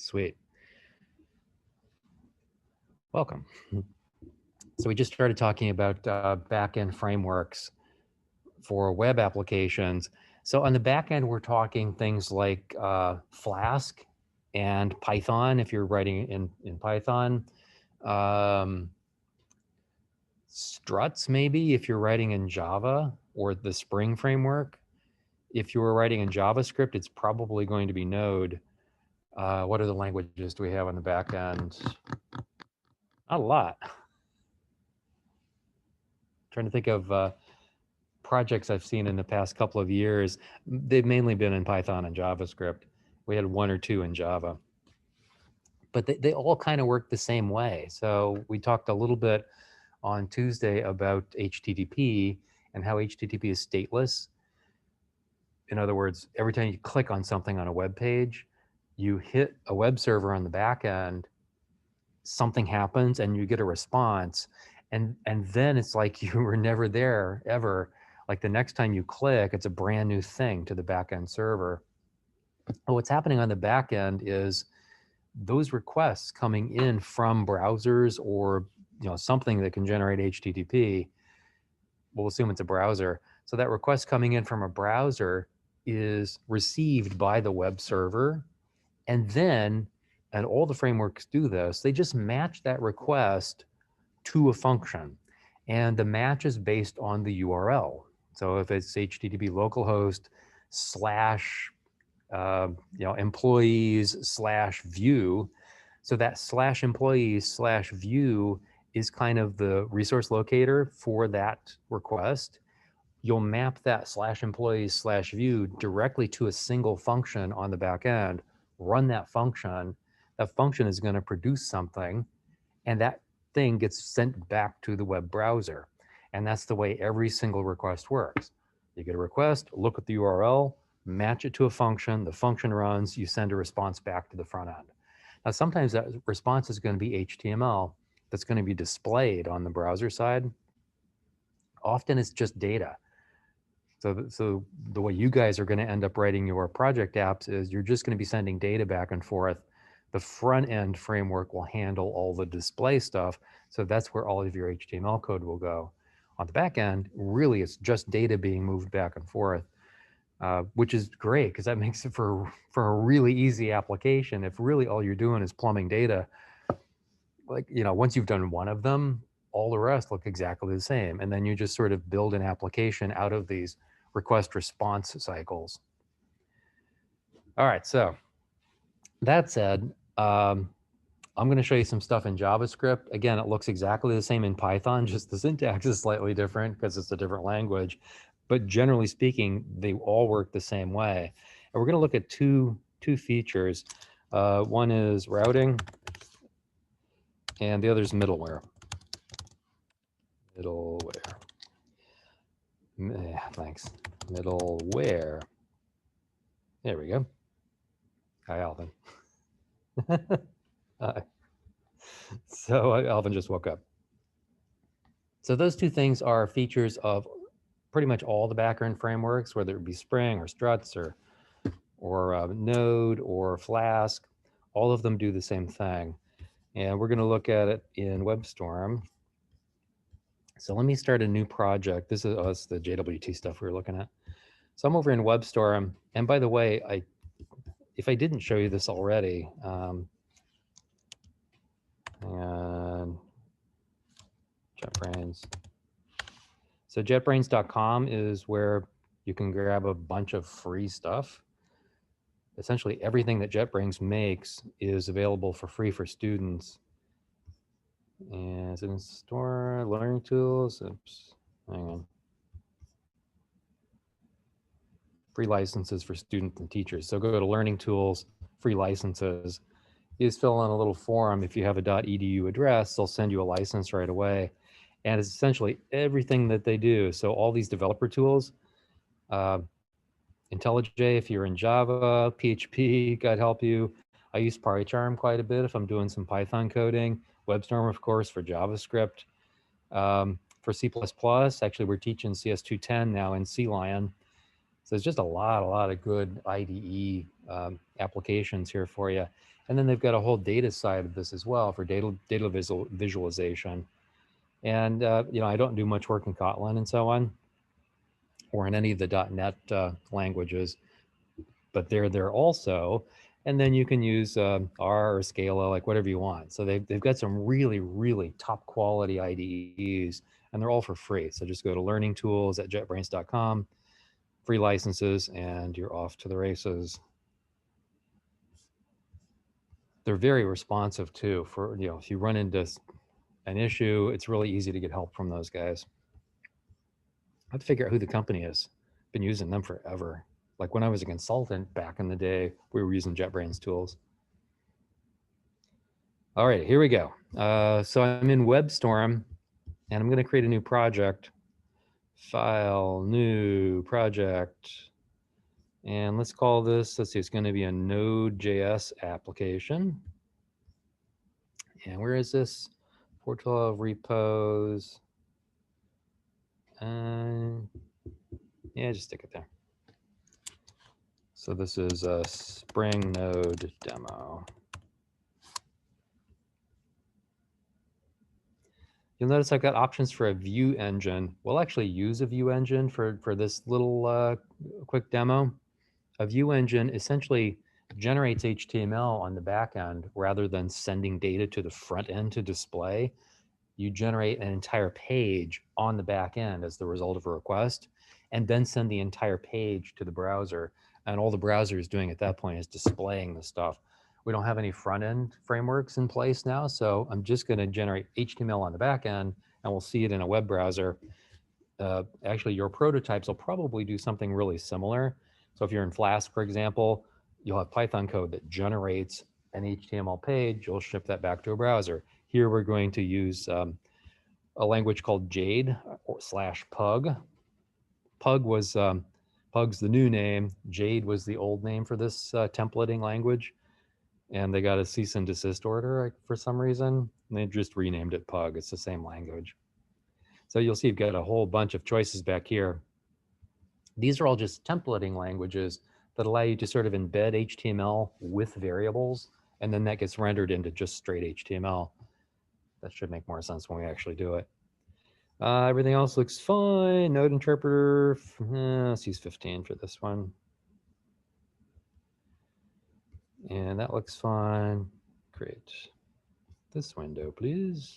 Sweet. Welcome. So we just started talking about backend frameworks for web applications. So on the backend, we're talking things like Flask and Python, if you're writing in Python. Struts, maybe, if you're writing in Java, or the Spring framework. If you were writing in JavaScript, it's probably going to be Node. What other languages do we have on the back end? Not a lot. Trying to think of projects I've seen in the past couple of years. They've mainly been in Python and JavaScript. We had one or two in Java. But they all kind of work the same way. So we talked a little bit on Tuesday about HTTP and how HTTP is stateless. In other words, every time you click on something on a web page, you hit a web server on the back end, something happens and you get a response. And then it's like you were never there ever. Like the next time you click, it's a brand new thing to the backend server. But what's happening on the back end is those requests coming in from browsers or something that can generate HTTP, we'll assume it's a browser. So that request coming in from a browser is received by the web server. And then, and all the frameworks do this, they just match that request to a function. And the match is based on the URL. So if it's HTTP localhost / employees / view, so that / employees / view is kind of the resource locator for that request. You'll map that / employees / view directly to a single function on the back end, run that function is going to produce something, and that thing gets sent back to the web browser. And that's the way every single request works. You get a request, look at the URL, match it to a function, the function runs, you send a response back to the front end. Now, sometimes that response is going to be HTML that's going to be displayed on the browser side. Often it's just data. So the way you guys are going to end up writing your project apps is you're just going to be sending data back and forth. The front end framework will handle all the display stuff. So that's where all of your HTML code will go. On the back end, really, it's just data being moved back and forth, which is great because that makes it for a really easy application. If really all you're doing is plumbing data, like, once you've done one of them, all the rest look exactly the same. And then you just sort of build an application out of these request response cycles. All right, so that said, I'm going to show you some stuff in JavaScript. Again, it looks exactly the same in Python, just the syntax is slightly different because it's a different language. But generally speaking, they all work the same way. And we're going to look at two features. One is routing, and the other is middleware. Thanks. Middleware. There we go. Hi, Alvin. So Alvin just woke up. So those two things are features of pretty much all the backend frameworks, whether it be Spring or Struts or Node or Flask. All of them do the same thing. And we're going to look at it in WebStorm. So let me start a new project. This is the JWT stuff we were looking at. So I'm over in WebStorm. And by the way, if I didn't show you this already, and JetBrains. So JetBrains.com is where you can grab a bunch of free stuff. Essentially, everything that JetBrains makes is available for free for students. And it's in store, learning tools. Oops, hang on. Free licenses for students and teachers. So go to learning tools, free licenses. You just fill in a little form. If you have a .edu address, they'll send you a license right away. And it's essentially everything that they do. So all these developer tools, IntelliJ if you're in Java, PHP, God help you. I use PyCharm quite a bit if I'm doing some Python coding. WebStorm, of course, for JavaScript. For C++, actually, we're teaching CS210 now in CLion. So there's just a lot of good IDE applications here for you. And then they've got a whole data side of this as well for data visualization. And I don't do much work in Kotlin and so on, or in any of the .NET languages, but they're there also. And then you can use R or Scala, like whatever you want. So they've got some really top quality IDEs, and they're all for free. So just go to Learning Tools at JetBrains.com, free licenses, and you're off to the races. They're very responsive too. For if you run into an issue, it's really easy to get help from those guys. I have to figure out who the company is. Been using them forever. Like when I was a consultant back in the day, we were using JetBrains tools. All right, here we go. So I'm in WebStorm, and I'm going to create a new project. File, new project. And let's call this, let's see, it's going to be a Node.js application. And where is this? 412 repos. Yeah, just stick it there. So this is a Spring Node demo. You'll notice I've got options for a view engine. We'll actually use a view engine for this little quick demo. A view engine essentially generates HTML on the back end rather than sending data to the front end to display. You generate an entire page on the back end as the result of a request, and then send the entire page to the browser. And all the browser is doing at that point is displaying the stuff. We don't have any front end frameworks in place now, so I'm just going to generate HTML on the back end, and we'll see it in a web browser. Actually, your prototypes will probably do something really similar. So if you're in Flask, for example, you'll have Python code that generates an HTML page. You'll ship that back to a browser. Here we're going to use a language called Jade / Pug. Pug was Pug's the new name. Jade was the old name for this templating language, and they got a cease and desist order for some reason. And they just renamed it Pug. It's the same language. So you'll see you've got a whole bunch of choices back here. These are all just templating languages that allow you to sort of embed HTML with variables, and then that gets rendered into just straight HTML. That should make more sense when we actually do it. Everything else looks fine. Node interpreter, let's use 15 for this one. And that looks fine. Great. This window, please.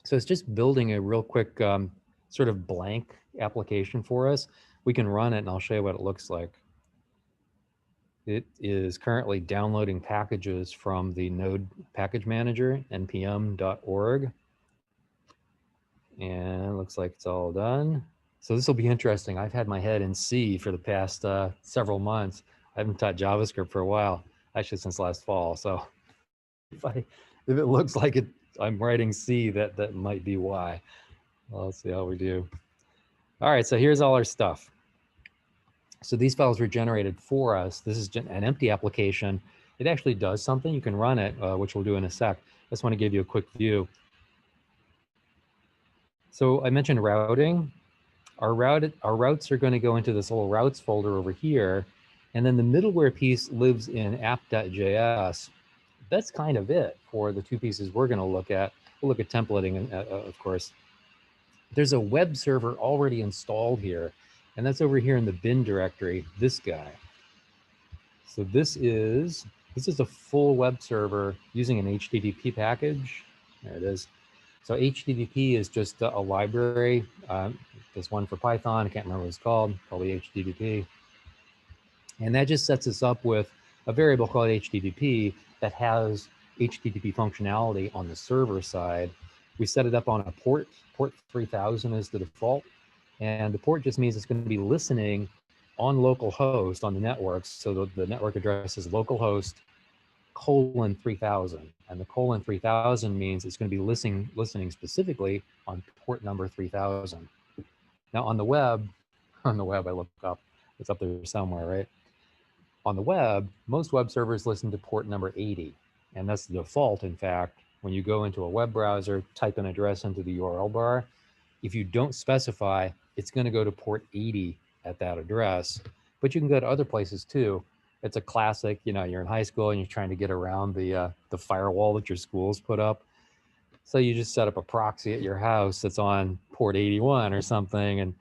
So it's just building a real quick sort of blank application for us. We can run it and I'll show you what it looks like. It is currently downloading packages from the Node package manager, npm.org. And it looks like it's all done. So this will be interesting. I've had my head in C for the past several months. I haven't taught JavaScript for a while, actually since last fall. So if it looks like I'm writing C, that might be why. Well, let's see how we do. All right, so here's all our stuff. So these files were generated for us. This is an empty application. It actually does something. You can run it, which we'll do in a sec. I just want to give you a quick view. So I mentioned routing. Our routes are going to go into this little routes folder over here. And then the middleware piece lives in app.js. That's kind of it for the two pieces we're going to look at. We'll look at templating, of course. There's a web server already installed here, and that's over here in the bin directory, this guy. So this is a full web server using an HTTP package. There it is. So HTTP is just a library. There's one for Python. I can't remember what it's called, probably HTTP. And that just sets us up with a variable called HTTP that has HTTP functionality on the server side. We set it up on a port 3000 is the default. And the port just means it's going to be listening on localhost on the network. So the network address is localhost :3000. And the :3000 means it's going to be listening specifically on port number 3000. Now on the web I looked up, it's up there somewhere, right? On the web, most web servers listen to port number 80. And that's the default, in fact. When you go into a web browser, type an address into the URL bar, If you don't specify, it's going to go to port 80 at that address, but you can go to other places too. It's a classic, you know, you're in high school and you're trying to get around the firewall that your school's put up. So you just set up a proxy at your house that's on port 81 or something, and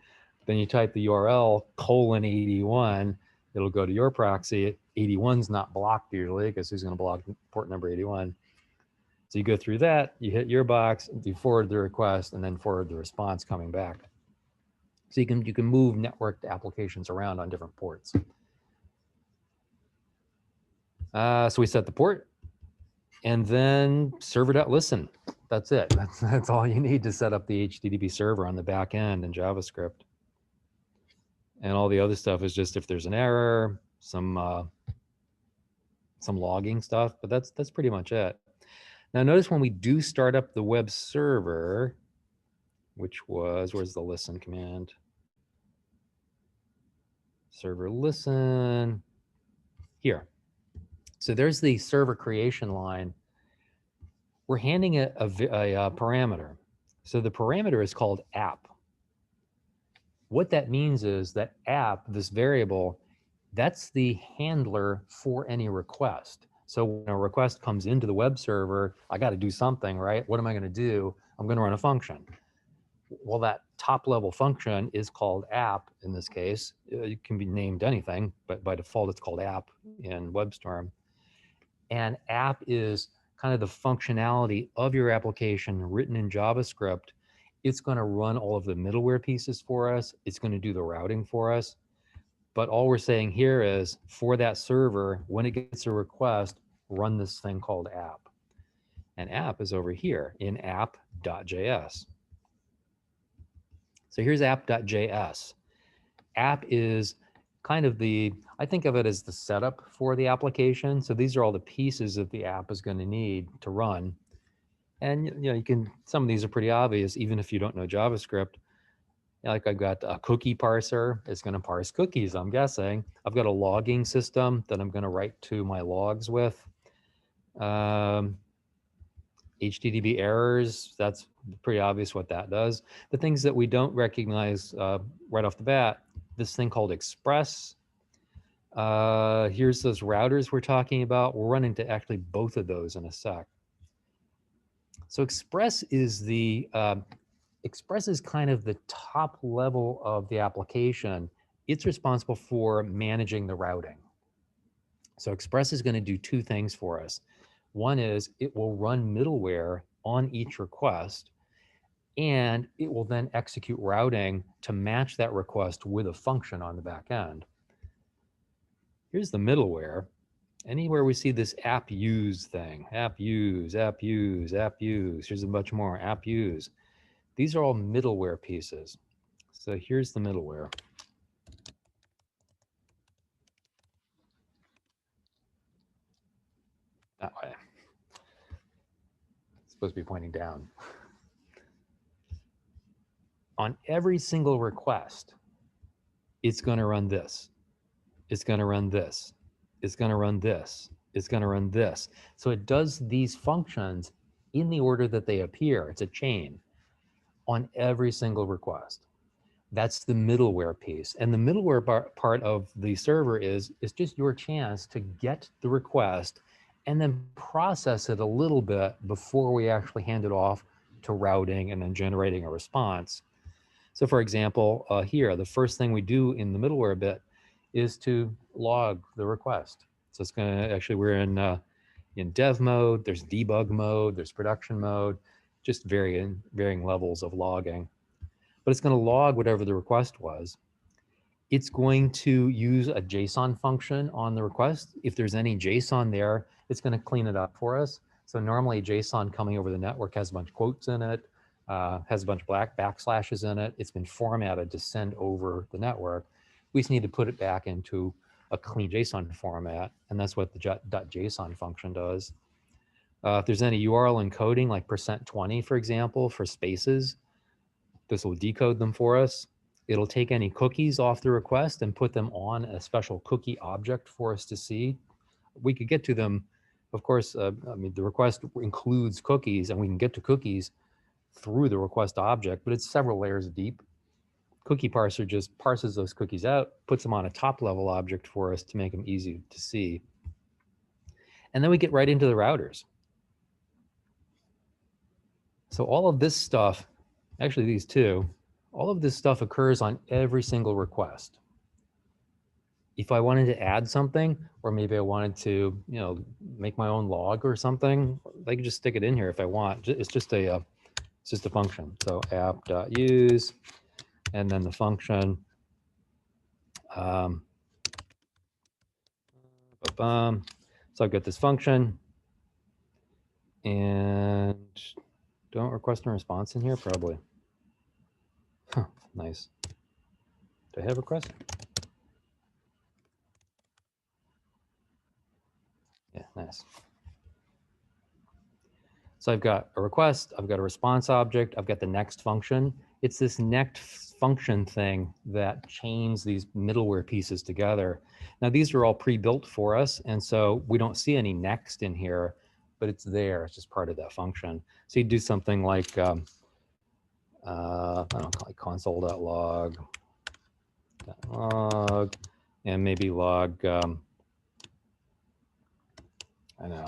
then you type the URL :81. It'll go to your proxy. 81's not blocked usually, because who's going to block port number 81? So you go through that, you hit your box, you forward the request, and then forward the response coming back. So you can move networked applications around on different ports. So we set the port, and then server.listen. That's it. That's all you need to set up the HTTP server on the back end in JavaScript. And all the other stuff is just if there's an error, some logging stuff, but that's pretty much it. Now notice when we do start up the web server, which was, where's the listen command? Server listen, here. So there's the server creation line. We're handing it a parameter. So the parameter is called app. What that means is that app, this variable, that's the handler for any request. So when a request comes into the web server, I got to do something, right? What am I going to do? I'm going to run a function. Well, that top level function is called app in this case. It can be named anything, but by default, it's called app in WebStorm. And app is kind of the functionality of your application written in JavaScript. It's going to run all of the middleware pieces for us. It's going to do the routing for us. But all we're saying here is for that server, when it gets a request, run this thing called app. And app is over here in app.js. So here's app.js. App is kind of the, I think of it as the setup for the application. So these are all the pieces that the app is going to need to run. And you know, you can, some of these are pretty obvious, even if you don't know JavaScript. Like I've got a cookie parser. It's going to parse cookies, I'm guessing. I've got a logging system that I'm going to write to my logs with. HTTP errors, that's pretty obvious what that does. The things that we don't recognize right off the bat, this thing called Express. Here's those routers we're talking about. We'll run into actually both of those in a sec. So Express is the Express is kind of the top level of the application. It's responsible for managing the routing. So Express is going to do two things for us. One is it will run middleware on each request, and it will then execute routing to match that request with a function on the back end. Here's the middleware. Anywhere we see this app use thing, app use, app use, app use, here's a bunch more, app use. These are all middleware pieces. So here's the middleware. That way. It's supposed to be pointing down. On every single request, it's going to run this. It's going to run this. It's going to run this. It's going to run this. So it does these functions in the order that they appear. It's a chain on every single request. That's the middleware piece. And the middleware part of the server is just your chance to get the request and then process it a little bit before we actually hand it off to routing and then generating a response. So for example, here, the first thing we do in the middleware bit is to log the request. So it's going to, actually we're in dev mode, there's debug mode, there's production mode, just varying levels of logging. But it's going to log whatever the request was. It's going to use a JSON function on the request. If there's any JSON there, it's going to clean it up for us. So normally JSON coming over the network has a bunch of quotes in it, has a bunch of black backslashes in it. It's been formatted to send over the network. We just need to put it back into a clean JSON format, and that's what the .json function does. If there's any URL encoding, like %20, for example, for spaces, this will decode them for us. It'll take any cookies off the request and put them on a special cookie object for us to see. We could get to them, of course, I mean, the request includes cookies and we can get to cookies, through the request object, but it's several layers deep. Cookie parser just parses those cookies out, puts them on a top level object for us to make them easy to see. And then we get right into the routers. So all of this stuff, actually these two, all of this stuff occurs on every single request. If I wanted to add something, or maybe I wanted to, make my own log or something, I can just stick it in here if I want. It's just a function. So app.use, and then the function. So I've got this function, and don't request a response in here, probably. Huh, nice. Do I have request? Yeah, nice. So I've got a request, I've got a response object, I've got the next function. It's this next function thing that chains these middleware pieces together. Now these are all pre-built for us, and so we don't see any next in here, but it's there, it's just part of that function. So you do something like, I don't know, like console.log, and maybe log, I don't know,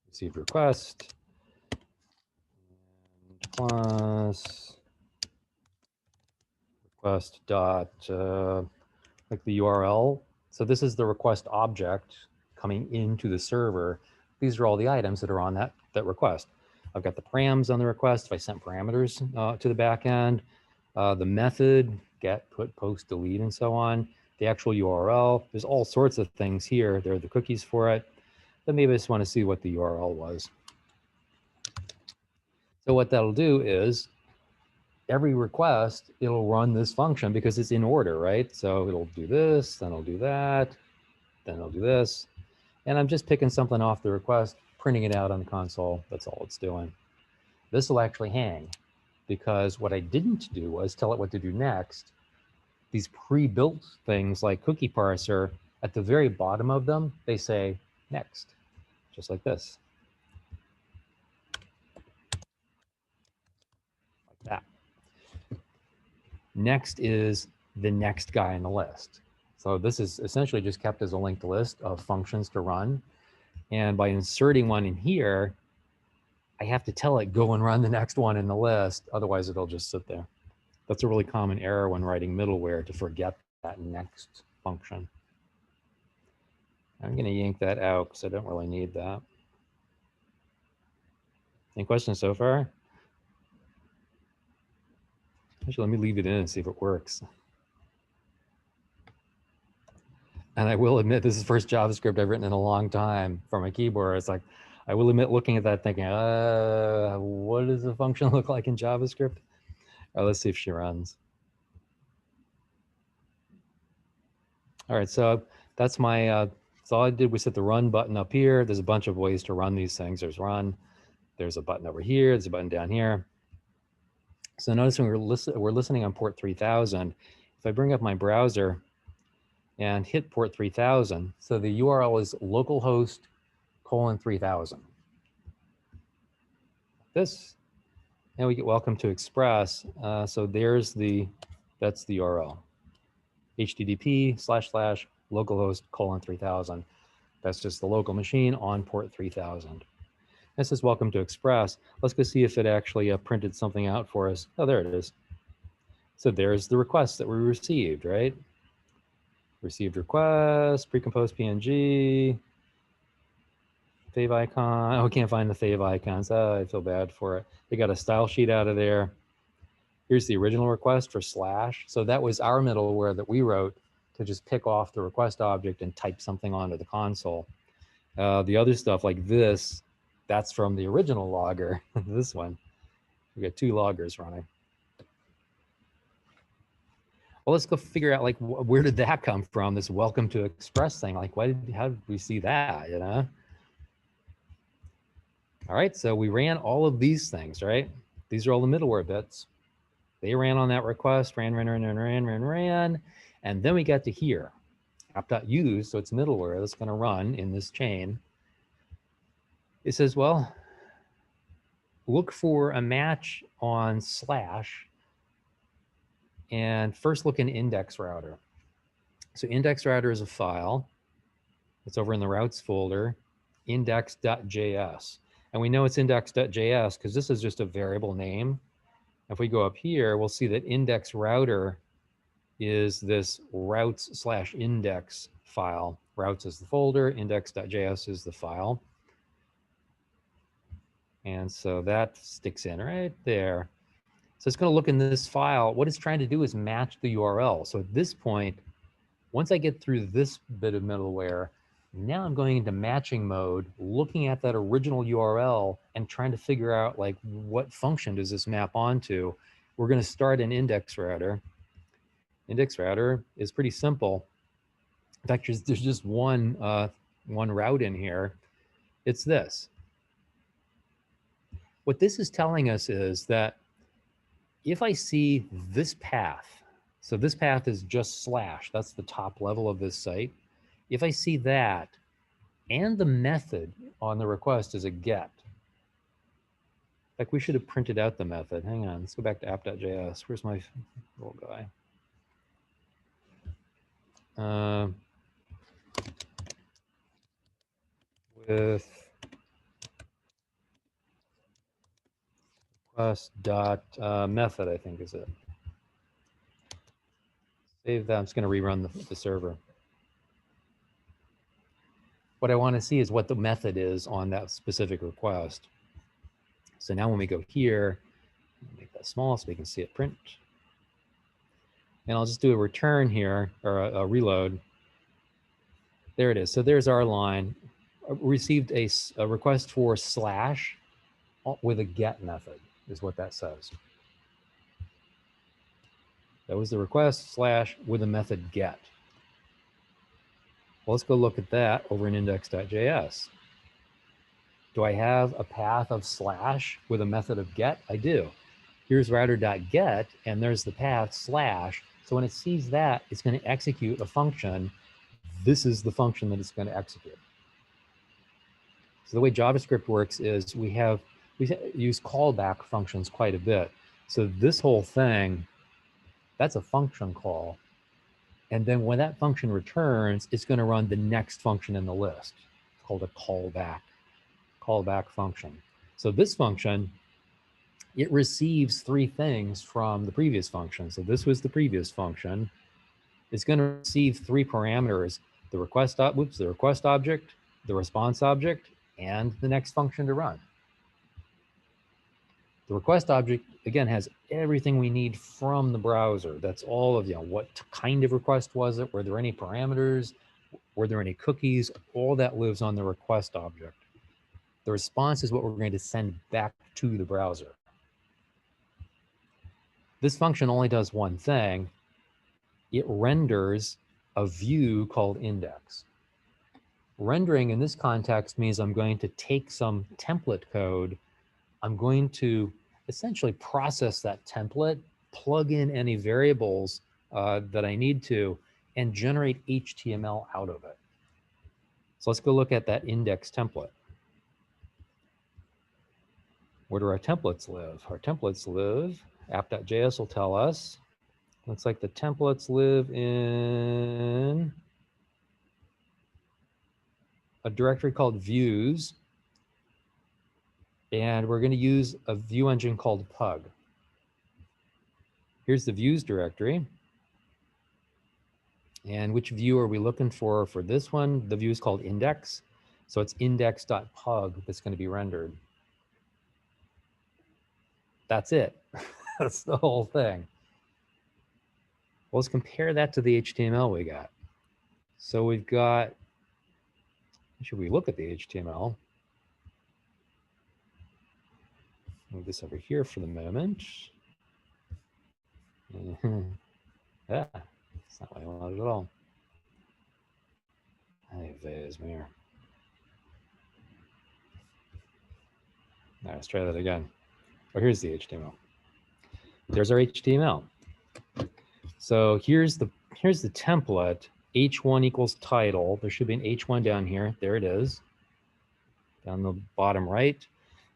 received request, plus request dot, like the URL. So this is the request object coming into the server. These are all the items that are on that request. I've got the params on the request. If I sent parameters to the backend, the method, get, put, post, delete, and so on. The actual URL, there's all sorts of things here. There are the cookies for it. But maybe I just want to see what the URL was. So what that'll do is every request, it'll run this function because it's in order, right? So it'll do this, then it'll do that, then it'll do this. And I'm just picking something off the request, printing it out on the console. That's all it's doing. This will actually hang because what I didn't do was tell it what to do next. These pre-built things like cookie parser, at the very bottom of them, they say next, just like this. Like that. Next is the next guy in the list. So this is essentially just kept as a linked list of functions to run. And by inserting one in here, I have to tell it go and run the next one in the list. Otherwise, it'll just sit there. That's a really common error when writing middleware, to forget that next function. I'm going to yank that out because I don't really need that. Any questions so far? Actually, let me leave it in and see if it works. And I will admit, this is the first JavaScript I've written in a long time for my keyboard. It's like, I will admit looking at that thinking, what does the function look like in JavaScript? All right, let's see if she runs. All right, so that's my, so all I did was hit the run button up here. There's a bunch of ways to run these things. There's run, there's a button over here, there's a button down here. So notice when we're listening on port 3000, if I bring up my browser and hit port 3000, so the URL is localhost :3000. This, and we get welcome to Express. So there's that's the URL. http://localhost :3000. That's just the local machine on port 3000. This is welcome to Express. Let's go see if it actually printed something out for us. Oh, there it is. So there's the request that we received, right? Received request, pre-composed PNG, fave icon. Oh, we can't find the fave icons. Oh, I feel bad for it. They got a style sheet out of there. Here's the original request for /. So that was our middleware that we wrote to just pick off the request object and type something onto the console. The other stuff like this, that's from the original logger, this one. We got two loggers running. Well, let's go figure out like where did that come from? This welcome to Express thing. Like, how did we see that? You know. All right, so we ran all of these things, right? These are all the middleware bits. They ran on that request, ran, and then we got to here, app.use. So it's middleware that's going to run in this chain. It says, well, look for a match on slash, and first look in index router. So index router is a file. It's over in the routes folder, index.js. And we know it's index.js because this is just a variable name. If we go up here, we'll see that index router is this routes/index file. Routes is the folder, index.js is the file. And so that sticks in right there. So it's going to look in this file. What it's trying to do is match the URL. So at this point, once I get through this bit of middleware, now I'm going into matching mode, looking at that original URL and trying to figure out like what function does this map onto. We're going to start an index router. Index router is pretty simple. In fact, there's just one route in here. It's this. What this is telling us is that if I see this path, so this path is just slash, that's the top level of this site. If I see that and the method on the request is a get, like we should have printed out the method. Hang on, let's go back to app.js. Where's my little guy? With request dot method, I think is it. Save that. I'm just going to rerun the server. What I want to see is what the method is on that specific request. So now when we go here, make that small so we can see it print. And I'll just do a return here, or a reload. There it is. So there's our line. Received a request for slash with a get method is what that says. That was the request slash with a method get. Well, let's go look at that over in index.js. Do I have a path of slash with a method of get? I do. Here's router.get, and there's the path slash. So when it sees that, it's going to execute a function. This is the function that it's going to execute. So the way JavaScript works is we use callback functions quite a bit. So this whole thing, that's a function call. And then when that function returns, it's going to run the next function in the list. It's called a callback function. So this function, it receives three things from the previous function. So this was the previous function. It's going to receive three parameters: the request object, the response object, and the next function to run. The request object, again, has everything we need from the browser. That's all of, what kind of request was it? Were there any parameters? Were there any cookies? All that lives on the request object. The response is what we're going to send back to the browser. This function only does one thing. It renders a view called index. Rendering in this context means I'm going to take some template code. I'm going to essentially process that template, plug in any variables that I need to, and generate HTML out of it. So let's go look at that index template. Where do our templates live? Our templates live, app.js will tell us. Looks like the templates live in a directory called views. And we're going to use a view engine called Pug. Here's the views directory. And which view are we looking for this one? The view is called index. So it's index.pug that's going to be rendered. That's it. That's the whole thing. Well, let's compare that to the HTML we got. So we've got, should we look at the HTML? Move this over here for the moment. Yeah, it's not what I wanted at all. Hey, there's meer. All right, let's try that again. Oh, here's the HTML. There's our HTML. So here's the template. H1 equals title. There should be an H1 down here. There it is, down the bottom right.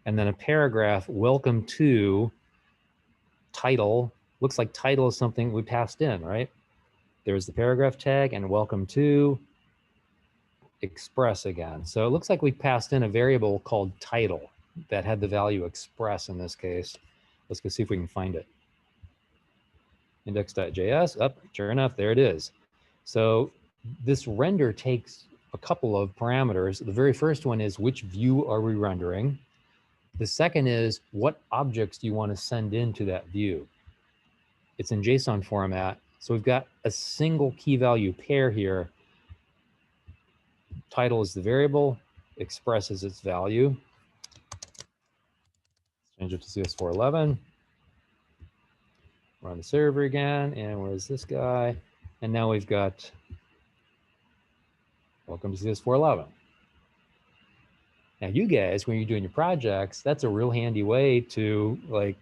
and then a paragraph, welcome to title. Looks like title is something we passed in, right? There's the paragraph tag and welcome to express again. So it looks like we passed in a variable called title that had the value express in this case. Let's go see if we can find it. Index.js, up, sure enough, there it is. So this render takes a couple of parameters. The very first one is which view are we rendering? The second is what objects do you want to send into that view? It's in JSON format. So we've got a single key value pair here. Title is the variable, express is its value. Change it to CS411. Run the server again, and where's this guy? And now we've got welcome to CS411. Now you guys, when you're doing your projects, that's a real handy way to like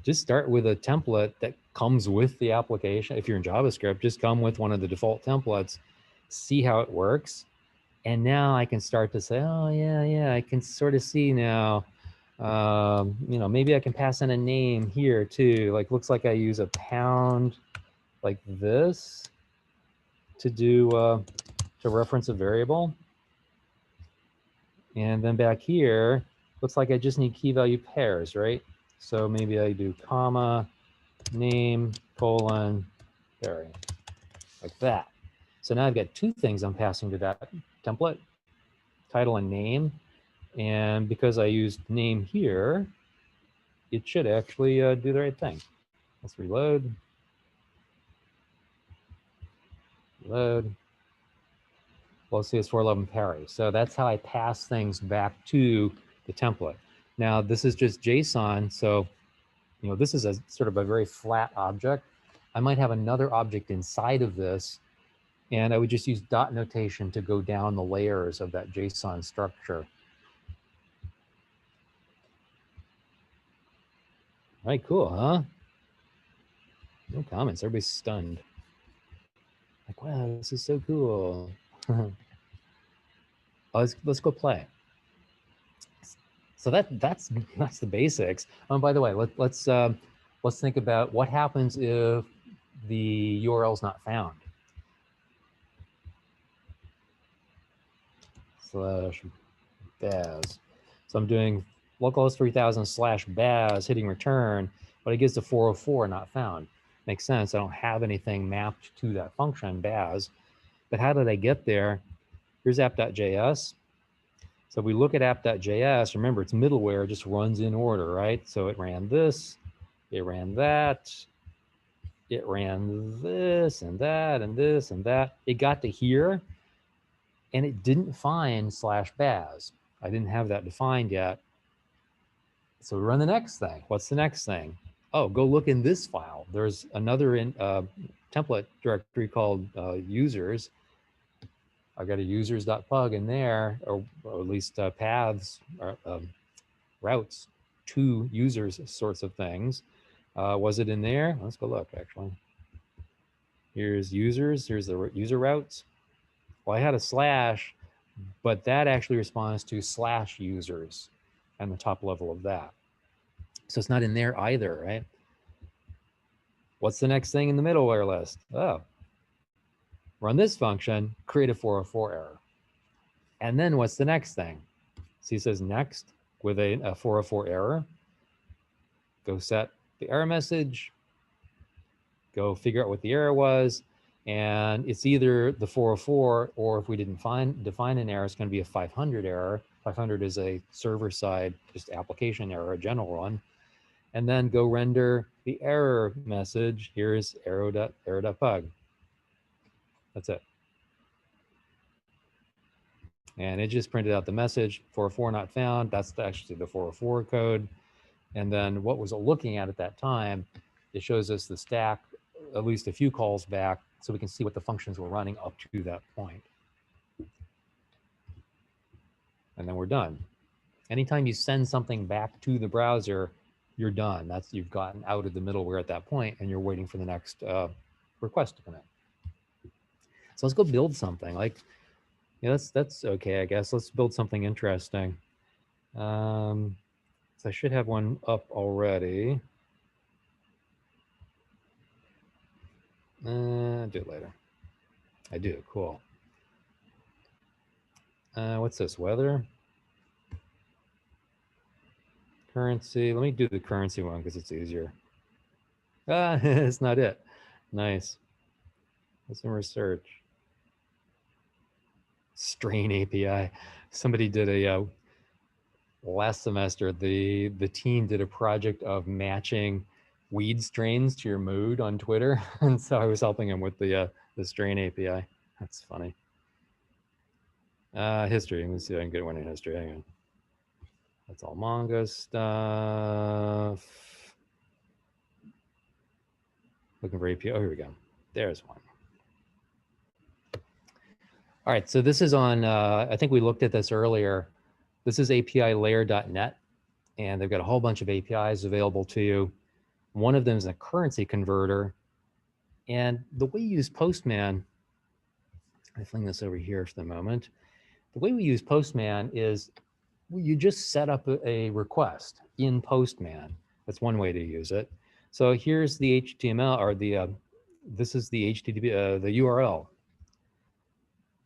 just start with a template that comes with the application. If you're in JavaScript, just come with one of the default templates, see how it works. And now I can start to say, oh yeah, I can sort of see now, you know, maybe I can pass in a name here too. Like looks like I use a pound like this to do, to reference a variable. And then back here, looks like I just need key value pairs, right? So maybe I do comma, name, colon, pairing, like that. So now I've got two things I'm passing to that template, title and name. And because I used name here, it should actually do the right thing. Let's reload. Reload. Well, let's see, it's 411 parry. So that's how I pass things back to the template. Now, this is just JSON. So, you know, this is a sort of a very flat object. I might have another object inside of this, and I would just use dot notation to go down the layers of that JSON structure. All right, cool, huh? No comments, everybody's stunned. Like, wow, this is so cool. Let's go play. So that's the basics. By the way, let's think about what happens if the URL is not found. /baz. So I'm doing localhost 3000 /baz, hitting return, but it gives the 404 not found. Makes sense. I don't have anything mapped to that function baz. But how did I get there? Here's app.js. So if we look at app.js, remember it's middleware, it just runs in order, right? So it ran this, it ran that, it ran this and that and this and that. It got to here and it didn't find /baz. I didn't have that defined yet. So we run the next thing. What's the next thing? Oh, go look in this file. There's another template directory called users. I've got a users.pug in there, or at least paths, or, routes to users sorts of things. Was it in there? Let's go look, actually. Here's users, here's the user routes. Well, I had a slash, but that actually responds to /users and the top level of that. So it's not in there either, right? What's the next thing in the middleware list? Oh, run this function, create a 404 error. And then what's the next thing? See, it says next with a 404 error. Go set the error message, go figure out what the error was, and it's either the 404 or if we didn't define an error, it's going to be a 500 error. 500 is a server-side, just application error, a general one. And then go render the error message. Here's error.pug. That's it. And it just printed out the message, 404 not found. That's actually the 404 code. And then what was it looking at that time? It shows us the stack, at least a few calls back, so we can see what the functions were running up to that point. And then we're done. Anytime you send something back to the browser, you're done. That's, you've gotten out of the middleware at that point, and you're waiting for the next request to come in. So let's go build something. Like, yeah, that's okay, I guess. Let's build something interesting. So I should have one up already. I'll do it later. I do, cool. What's this, weather? Currency, let me do the currency one because it's easier. Ah, it's not it. Nice. Customer search. Strain API. Somebody did a, last semester, the team did a project of matching weed strains to your mood on Twitter. And so I was helping him with the strain API. That's funny. History, let me see if I can get one in history, hang on. That's all Mongo stuff. Looking for API, oh, here we go. There's one. All right, so this is on, I think we looked at this earlier. This is APIlayer.net, and they've got a whole bunch of APIs available to you. One of them is a currency converter. And the way you use Postman, I fling this over here for the moment. The way we use Postman is you just set up a request in Postman. That's one way to use it. So here's the HTML, or the, this is the HTTP, the URL.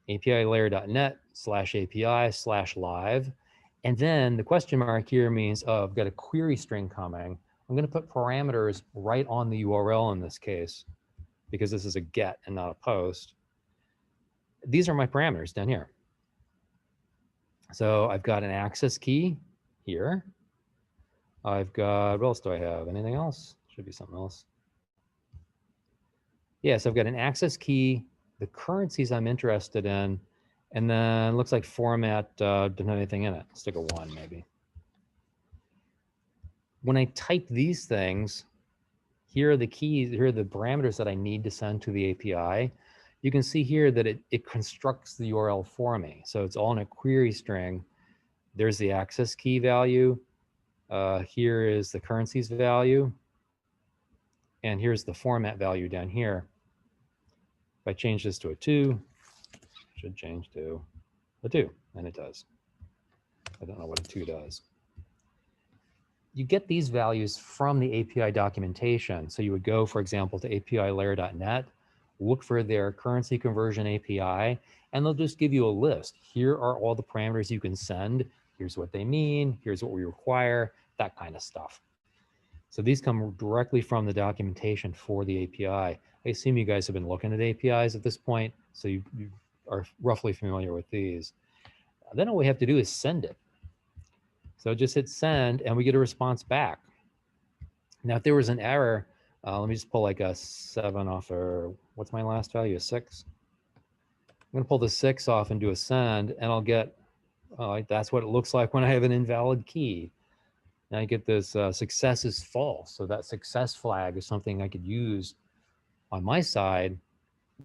APIlayer.net/API/live. And then the question mark here means, oh, I've got a query string coming. I'm going to put parameters right on the URL in this case, because this is a get and not a post. These are my parameters down here. So I've got an access key here. I've got, what else do I have? Anything else? Should be something else. Yes, I've got an access key, the currencies I'm interested in, and then looks like format didn't have anything in it. Stick a 1 maybe. When I type these things, here are the keys, here are the parameters that I need to send to the API. You can see here that it constructs the URL for me. So it's all in a query string. There's the access key value. Here is the currencies value. And here's the format value down here. If I change this to a 2, should change to a 2, and it does. I don't know what a 2 does. You get these values from the API documentation. So you would go, for example, to APIlayer.net, look for their currency conversion API, and they'll just give you a list. Here are all the parameters you can send. Here's what they mean. Here's what we require, that kind of stuff. So these come directly from the documentation for the API. I assume you guys have been looking at APIs at this point, so you are roughly familiar with these. Then all we have to do is send it. So just hit send, and we get a response back. Now, if there was an error, let me just pull like a 7 off, or what's my last value, a 6? I'm gonna pull the 6 off and do a send, and I'll get, that's what it looks like when I have an invalid key. Now I get this success is false. So that success flag is something I could use on my side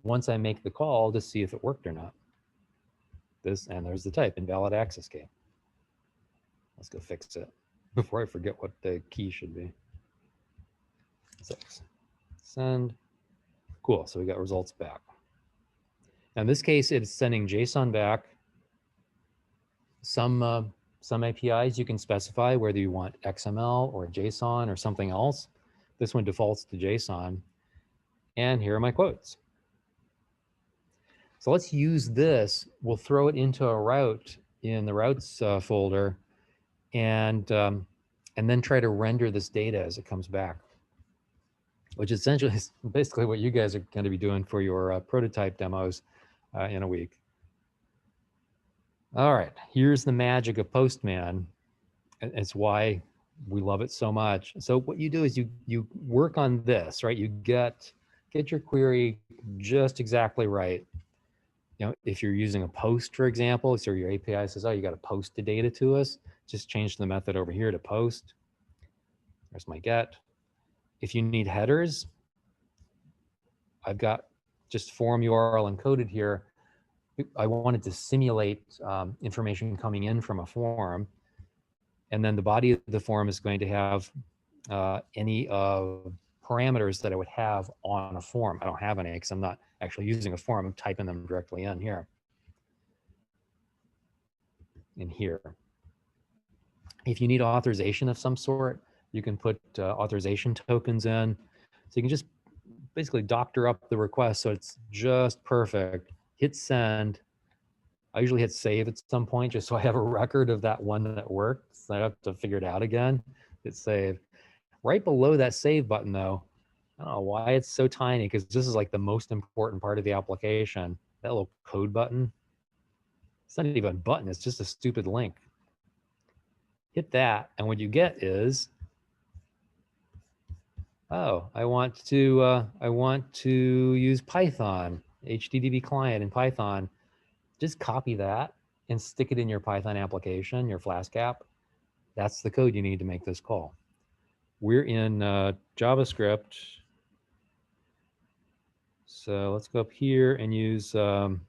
once I make the call to see if it worked or not. This, and there's the type, invalid access key. Let's go fix it before I forget what the key should be. 6. Send. Cool, so we got results back. Now in this case, it's sending JSON back. Some APIs you can specify whether you want XML or JSON or something else. This one defaults to JSON. And here are my quotes. So let's use this. We'll throw it into a route in the routes folder, and then try to render this data as it comes back, which essentially is basically what you guys are going to be doing for your prototype demos in a week. All right, here's the magic of Postman. It's why we love it so much. So what you do is you work on this, right? You get your query just exactly right. You know, if you're using a post, for example, so your API says, oh, you got to post the data to us, just change the method over here to post. There's my get. If you need headers, I've got just form URL encoded here. I wanted to simulate information coming in from a form. And then the body of the form is going to have any parameters that I would have on a form. I don't have any because I'm not actually using a form. I'm typing them directly in here. If you need authorization of some sort, you can put authorization tokens in. So you can just basically doctor up the request so it's just perfect. Hit send. I usually hit save at some point just so I have a record of that one that worked. So I don't have to figure it out again. Hit save. Right below that save button though, I don't know why it's so tiny, because this is like the most important part of the application. That little code button. It's not even a button, it's just a stupid link. Hit that, and what you get is, oh, I want to use Python, HTTP client in Python. Just copy that and stick it in your Python application, your Flask app. That's the code you need to make this call. We're in JavaScript. So let's go up here and use, do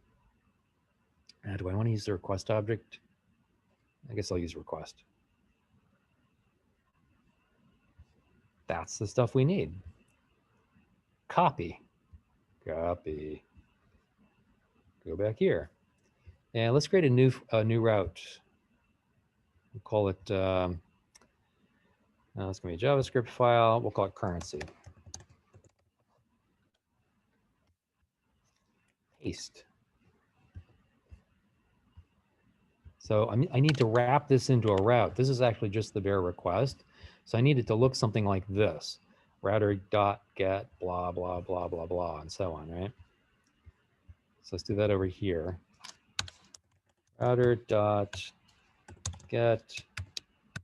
I want to use the request object? I guess I'll use request. That's the stuff we need. Copy. Copy. Go back here. And let's create a new route. We'll call it, it's going to be a JavaScript file. We'll call it currency. Paste. So I need to wrap this into a route. This is actually just the bare request. So I need it to look something like this. Router.get blah, blah, blah, blah, blah, and so on, right? So let's do that over here. Router.get,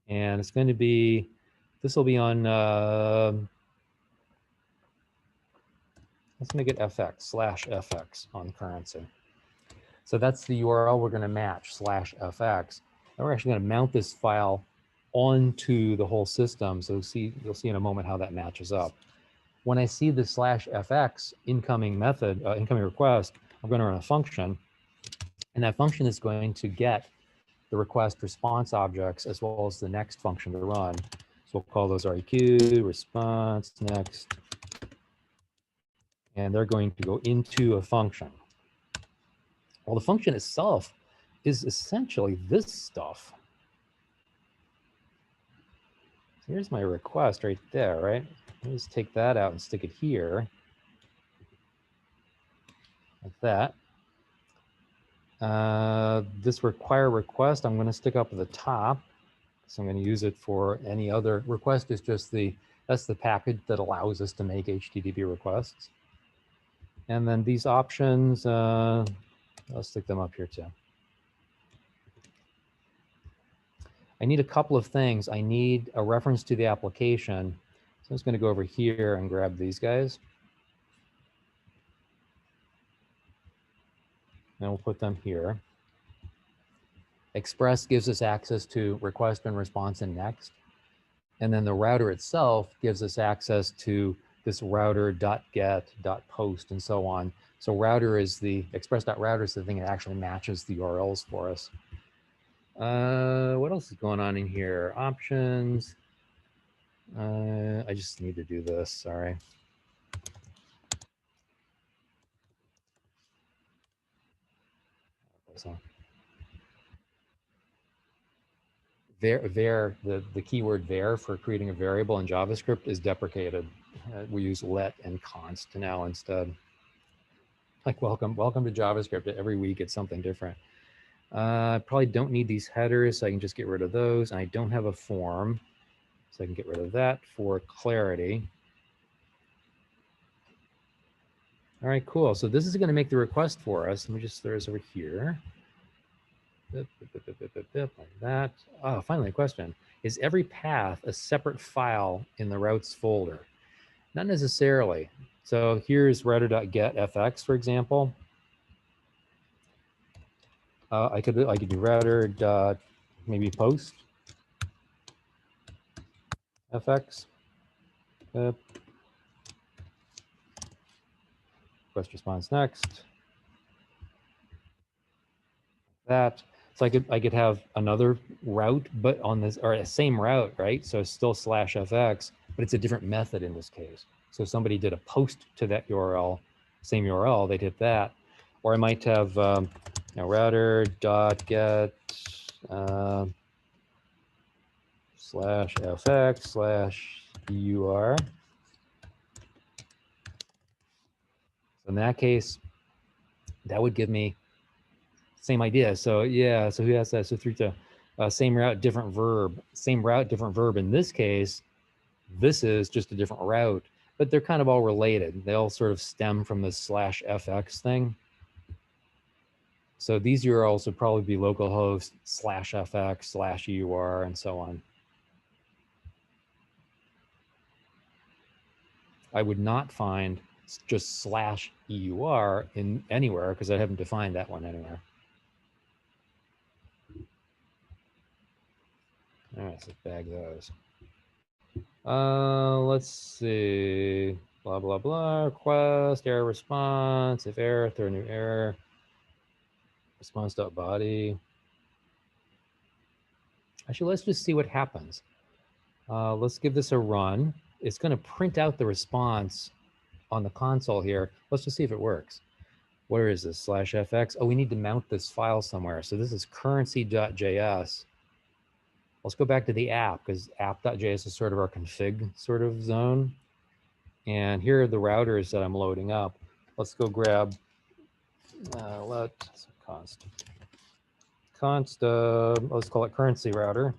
and it's going to be, this will be on, let's make it fx/fx on currency. So that's the URL we're going to match, /fx. And we're actually going to mount this file onto the whole system. So you'll see in a moment how that matches up. When I see the /fx incoming method, incoming request, I'm going to run a function. And that function is going to get the request response objects as well as the next function to run. So we'll call those REQ, response, next. And they're going to go into a function. Well, the function itself is essentially this stuff. So here's my request right there, right? Let's take that out and stick it here, like that. This require request, I'm going to stick up at the top. So I'm going to use it for any other request. Is just that's the package that allows us to make HTTP requests. And then these options, I'll stick them up here too. I need a couple of things. I need a reference to the application. So I'm just going to go over here and grab these guys. And we'll put them here. Express gives us access to request and response and next. And then the router itself gives us access to this router.get.post and so on. So router is the express.router is the thing that actually matches the URLs for us. What else is going on in here? Options. I just need to do this, sorry. So the keyword var for creating a variable in JavaScript is deprecated. We use let and const now instead. Like welcome to JavaScript. Every week it's something different. I probably don't need these headers, so I can just get rid of those. And I don't have a form, so I can get rid of that for clarity. All right, cool. So this is going to make the request for us. Let me just throw this over here. Like that. Oh, finally a question. Is every path a separate file in the routes folder? Not necessarily. So here's router.getFX, for example. I could do router maybe post fx. Request response next. That. So I could have another route, but on this, or a same route, right? So it's still /fx, but it's a different method in this case. So if somebody did a post to that URL, same URL, they'd hit that. Or I might have router.get slash fx slash eur. So in that case, that would give me same idea. So yeah, so who has that? So three to same route, different verb. Same route, different verb. In this case, this is just a different route, but they're kind of all related. They all sort of stem from this slash fx thing. So these URLs would probably be localhost slash fx slash eur and so on. I would not find just slash eur in anywhere because I haven't defined that one anywhere. All right, so bag those. Let's see. Blah, blah, blah. Request, error response. If error, throw a new error. Response.body. Actually, let's just see what happens. Let's give this a run. It's going to print out the response on the console here. Let's just see if it works. Where is this? Slash fx. Oh, we need to mount this file somewhere. So this is currency.js. Let's go back to the app because app.js is sort of our config sort of zone. And here are the routers that I'm loading up. Let's go grab let's call it currency router.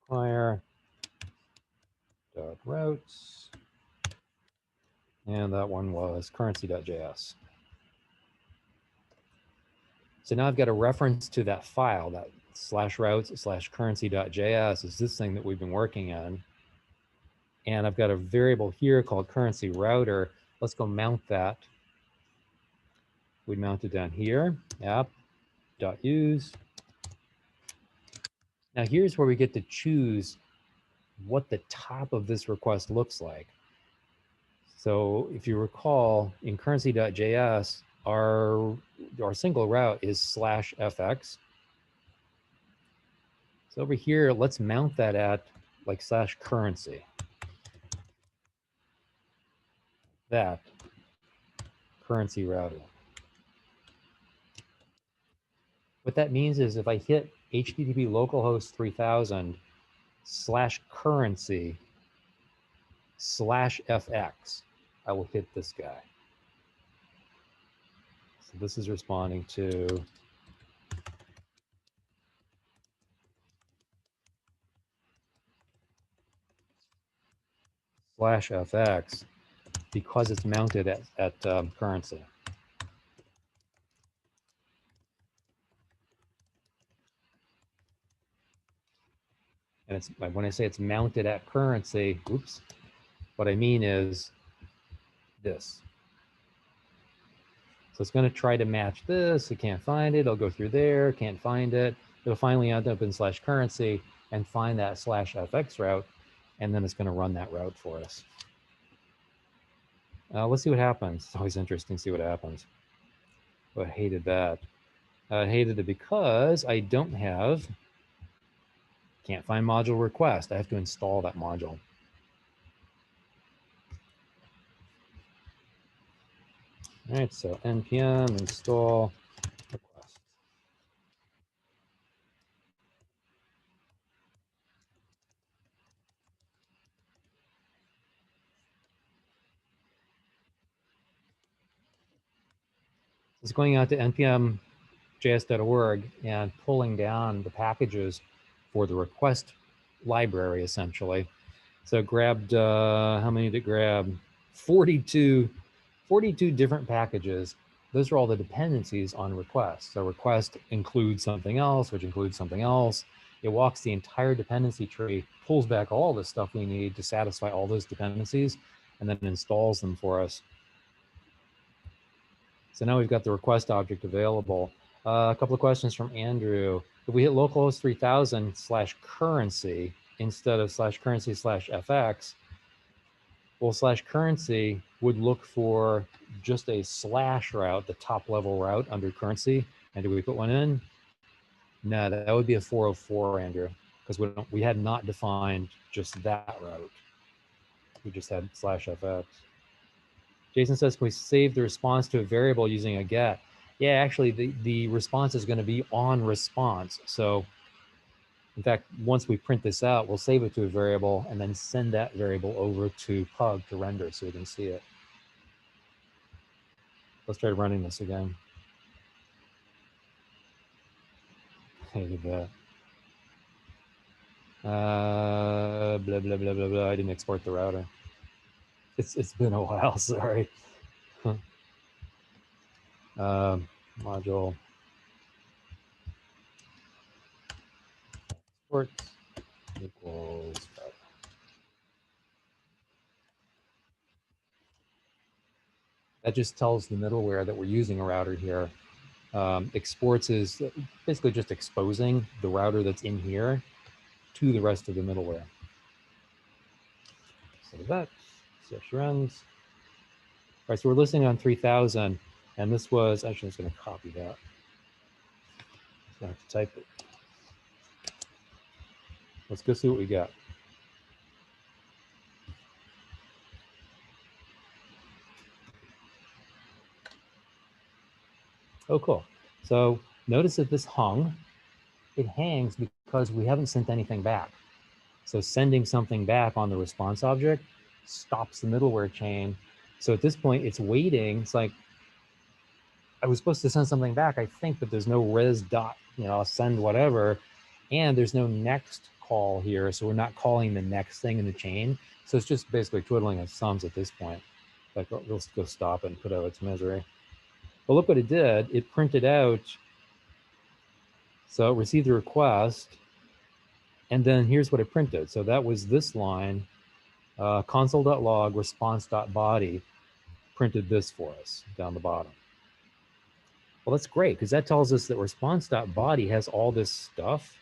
Require routes. And that one was currency.js. So now I've got a reference to that file, that slash routes slash currency.js is this thing that we've been working on. And I've got a variable here called currency router. Let's go mount that. We mount it down here, app.use. Now here's where we get to choose what the top of this request looks like. So if you recall, in currency.js, our single route is slash fx. So over here, let's mount that at like slash currency. That currency router. What that means is if I hit HTTP localhost 3000 slash currency slash fx, I will hit this guy. So this is responding to slash fx because it's mounted at currency. And it's when I say it's mounted at currency, oops, what I mean is this. So it's going to try to match this. It can't find it. It'll go through there, can't find it. It'll finally end up in slash currency and find that slash fx route. And then it's going to run that route for us. Let's see what happens. It's always interesting to see what happens. Oh, I hated that. I hated it because I don't have, can't find module request. I have to install that module. All right, so npm install request. It's going out to npm.js.org and pulling down the packages for the request library, essentially. So grabbed, how many did it grab? 42 different packages. Those are all the dependencies on request. So request includes something else, which includes something else. It walks the entire dependency tree, pulls back all the stuff we need to satisfy all those dependencies, and then installs them for us. So now we've got the request object available. A couple of questions from Andrew. If we hit localhost 3000 slash currency instead of slash currency slash fx, well, slash currency would look for just a slash route, the top level route under currency. And do we put one in? No, that would be a 404, Andrew, because we had not defined just that route. We just had slash fx. Jason says, can we save the response to a variable using a get? Yeah, actually, the response is going to be on response. So In fact, once we print this out, we'll save it to a variable and then send that variable over to Pug to render so we can see it. Let's try running this again. Look at that. Blah, blah, blah, blah, blah. I didn't export the router. It's been a while, sorry. Module export equals router. That just tells the middleware that we're using a router here. Exports is basically just exposing the router that's in here to the rest of the middleware. Save that, ch runs. All right, so we're listening on 3000, and this was, actually, I'm just gonna copy that. I have to type it. Let's go see what we got. Oh, cool. So notice that this hung. It hangs because we haven't sent anything back. So sending something back on the response object stops the middleware chain. So at this point, it's waiting. It's like, I was supposed to send something back, I think, but there's no res dot, send whatever. And there's no next call here. So we're not calling the next thing in the chain. So it's just basically twiddling its thumbs at this point. Like, let's go stop it and put out its misery. But look what it did. It printed out. So it received the request. And then here's what it printed. So that was this line, console.log response.body printed this for us down the bottom. Well, that's great because that tells us that response.body has all this stuff.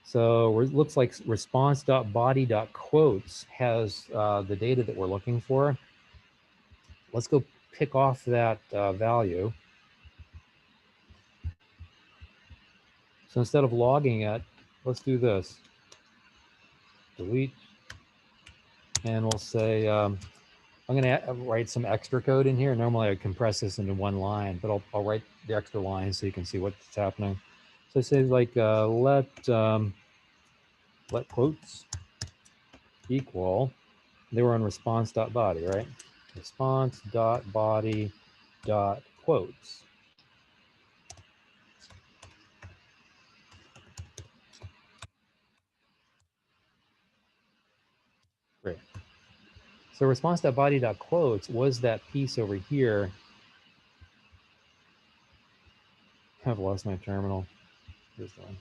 So it looks like response.body.quotes has the data that we're looking for. Let's go pick off that value. So instead of logging it, let's do this. Delete. And we'll say, I'm going to write some extra code in here. Normally I compress this into one line, but I'll write the extra line so you can see what's happening. So I say like let quotes equal. They were on response.body, right? Response.body.quotes. Great. So response.body.quotes was that piece over here. I've lost my terminal. Here's the one.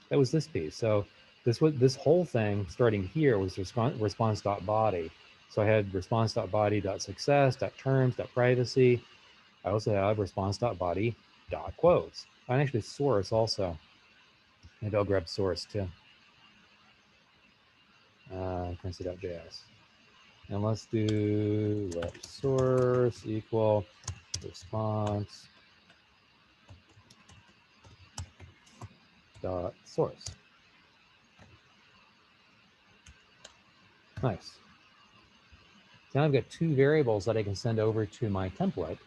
That was this piece. So this whole thing starting here was response.body. So I had response.body.success.terms.privacy. I also have response.body.quotes. And actually source also. Maybe I'll grab source too. Currency.js. And let's do let source equal response dot source. Nice. Now I've got two variables that I can send over to my template.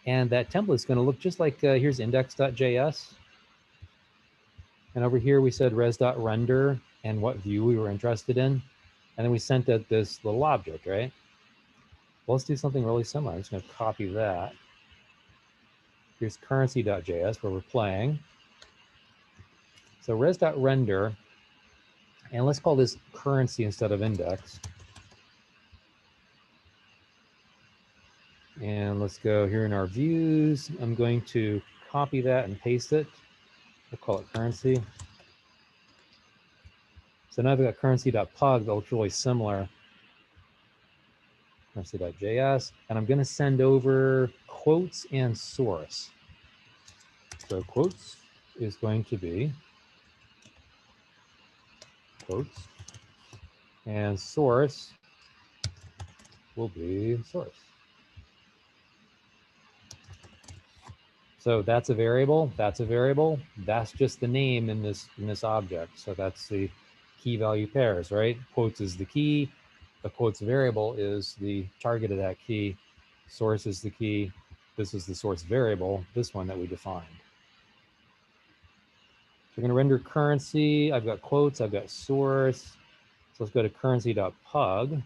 And that template is going to look just like, here's index.js. And over here we said res.render and what view we were interested in. And then we sent it this little object, right? Well, let's do something really similar. I'm just going to copy that. Here's currency.js where we're playing. So res.render, and let's call this currency instead of index. And let's go here in our views. I'm going to copy that and paste it. We'll call it currency. So now I've got currency.pug that looks really similar. Currency.js. And I'm going to send over quotes and source. So quotes is going to be quotes. And source will be source. So that's a variable, that's a variable. That's just the name in this object. So that's the key value pairs, right? Quotes is the key. The quotes variable is the target of that key. Source is the key. This is the source variable, this one that we defined. we're going to render currency. I've got quotes, I've got source. So let's go to currency.pug.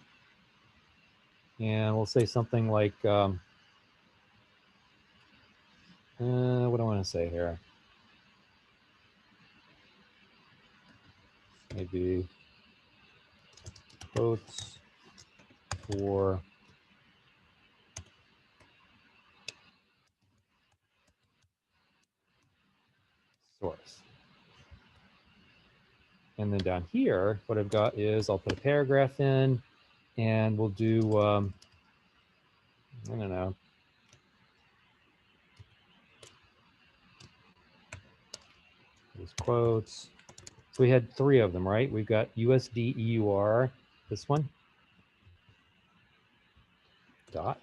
And we'll say something like, what do I want to say here? Maybe quotes for source. And then down here, what I've got is I'll put a paragraph in, and we'll do, I don't know, these quotes. So we had 3 of them, right? We've got USD EUR, this one, dot,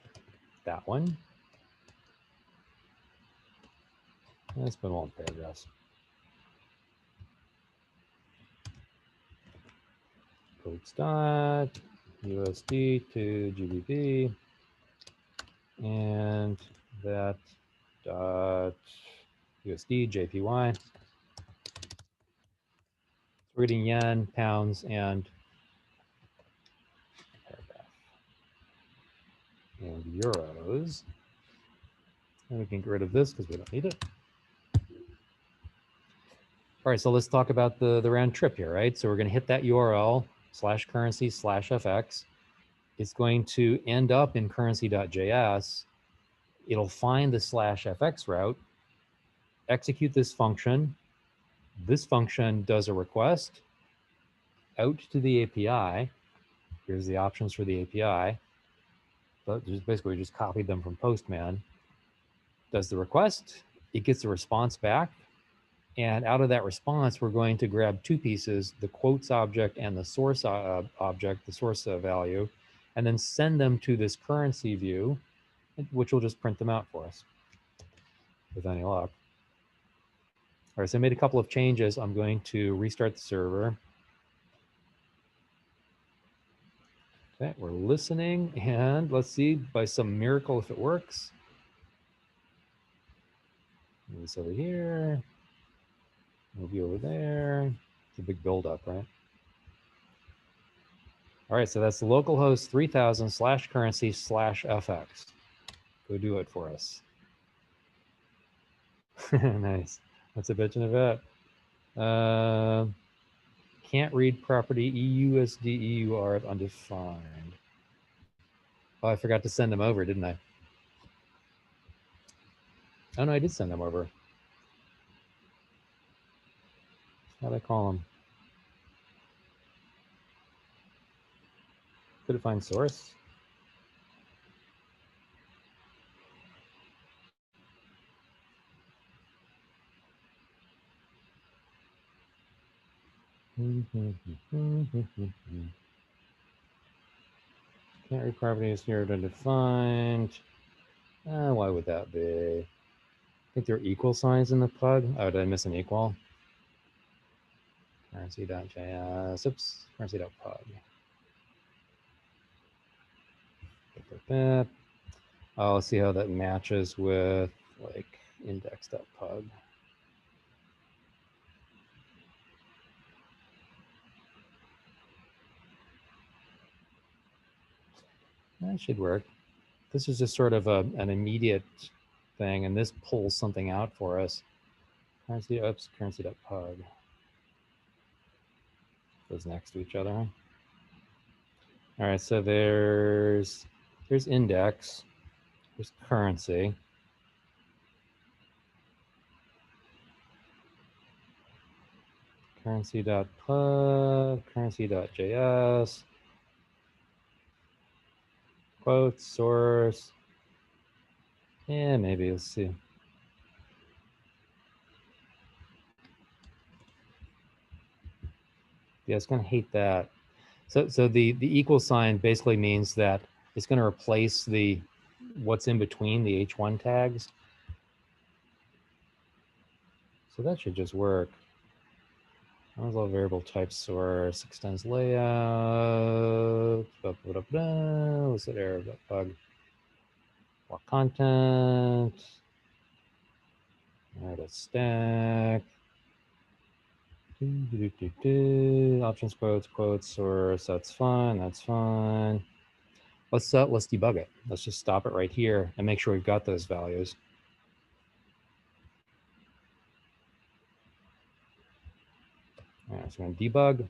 that one. Let's put them all in paragraphs. Quotes dot, USD to GBP, and that dot USD JPY. We're getting yen, pounds, and paragraph. And euros. And we can get rid of this because we don't need it. All right, so let's talk about the round trip here, right? So we're going to hit that URL /currency/fx. It's going to end up in currency.js. It'll find the /fx route, execute this function. This function does a request out to the API. Here's the options for the API. But just basically just copied them from Postman. Does the request, it gets a response back. And out of that response, we're going to grab 2 pieces, the quotes object and the source object, the source value, and then send them to this currency view, which will just print them out for us with any luck. All right, so I made a couple of changes. I'm going to restart the server. Okay, we're listening, and let's see, by some miracle, if it works. Move this over here. Move you over there. It's a big buildup, right? All right, so that's localhost 3000 /currency/fx. Go do it for us. Nice. That's a bitch and a vet. Can't read property EUSD EUR of undefined. Oh, I forgot to send them over, didn't I? Oh, no, I did send them over. How'd I call them? Could it find source? Can't read property is here undefined. Why would that be? I think there are equal signs in the pug. Oh, did I miss an equal? Currency.js, oops, currency.pug. Oh, let's see how that matches with like index.pug. That should work. This is just sort of an immediate thing, and this pulls something out for us. Currency, oops, currency.pug. Goes next to each other. All right, so there's index, there's currency. Currency.pug, currency.js, quotes, source. Yeah, maybe, let's see. Yeah, it's gonna hate that. So the equal sign basically means that it's gonna replace the what's in between the H1 tags. So that should just work. All variable type source extends layout. What's it error? Bug. Block content. All right, a stack. Options, quotes, source. That's fine. That's fine. Let's debug it. Let's just stop it right here and make sure we've got those values. All right, so I'm going to debug.